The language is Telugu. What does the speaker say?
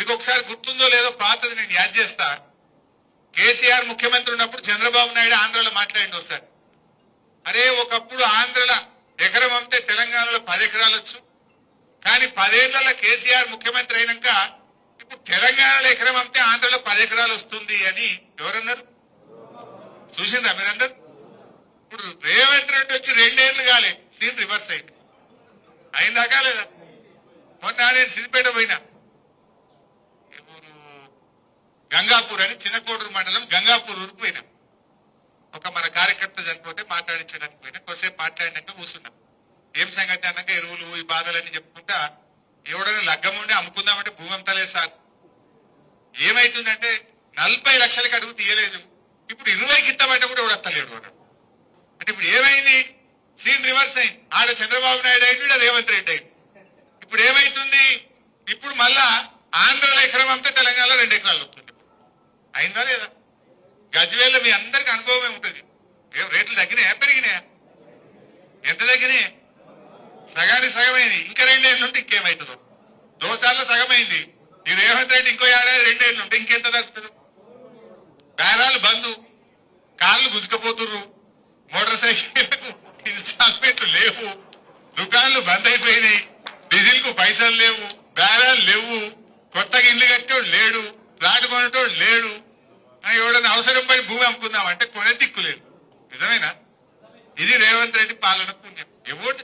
మీకు ఒకసారి గుర్తుందో లేదో పాతది నేను యాద్ చేస్తా. కేసీఆర్ ముఖ్యమంత్రి ఉన్నప్పుడు చంద్రబాబు నాయుడు ఆంధ్రలో మాట్లాడింది ఒకసారి. అరే ఒకప్పుడు ఆంధ్రలో ఎకరం అమ్మితే తెలంగాణలో 10 ఎకరాలు వచ్చు, కానీ 10 ఏళ్లలో కేసీఆర్ ముఖ్యమంత్రి అయినాక ఇప్పుడు తెలంగాణలో ఎకరం అమ్మితే ఆంధ్రలో 10 ఎకరాలు వస్తుంది అని ఎవరన్నారు? చూసిందా మీరందరూ? ఇప్పుడు రేవంత్ రెడ్డి వచ్చి 2 ఏళ్లు కాలే, సీన్ రివర్స్ అయింది. అయిందాకా లేదా? మొన్న నేను సిద్దిపేట పోయినా, ఊరు గంగాపూర్ అని చిన్నకోడూరు మండలం గంగాపూర్ ఊరికి పోయినా. ఒక మన కార్యకర్త చనిపోతే మాట్లాడించడానికి పోయినా. కొద్దిసేపు మాట్లాడినాక కూర్చున్నా. ఏం సంగతి అన్నాక ఎరువులు ఈ బాధలన్నీ చెప్పుకుంటా, ఎవడైనా లగ్గం ఉండి అమ్ముకుందామంటే భూమి అమ్మతలేదు సార్. ఏమైతుందంటే 40 లక్షలకి అడుగు తీయలేదు, ఇప్పుడు 20కి ఇస్తామంటే కూడా ఎవడత్తలేడు అన్నాడు. అంటే ఇప్పుడు ఏమైంది? సీన్ రివర్స్ అయింది. ఆడ చంద్రబాబు నాయుడు అయింది, రేవంత్ రెడ్డి అయింది. ఇప్పుడు ఏమైతుంది? ఇప్పుడు మళ్ళా ఆంధ్రలో ఎకరం అమ్మితే తెలంగాణలో 2 ఎకరాలు వస్తుంది. అయిందా లేదా? గజ్వేల్లో మీ అందరికి అనుభవమే ఉంటుంది. రేట్లు తగ్గినాయా పెరిగినాయా? ఎంత తగ్గినాయి? సగానికి సగమైంది. ఇంకా 2 ఏళ్ళు ఉంటే ఇంకేమవుతుందో. దోసార్లు సగమైంది. ఈ రేవంత్ రెడ్డి ఇంకో ఏడాది 2 ఏళ్ళు ఉంటే ఇంకెంత తగ్గుతుంది? బేరాలు బంధు, కార్లు గుంజుకపోతుర్రు, మోటార్ సైకిళ్లకు ఇన్స్టాల్మెంట్లు లేవు, దుకాన్లు బంద్ అయిపోయినాయి, డీజిల్ కు పైసలు లేవు, బేరాలు లేవు, కొత్తగా ఇల్లు కట్టేవాడు లేడు, ప్లాట్ కొనేటోడు లేడు. ఎవడన్నా అవసరం పడి భూమి అమ్ముకుందామంటే కొనే దిక్కు లేదు. నిజమేనా? ఇది రేవంత్ రెడ్డి పాలన పుణ్యం. ఎవరు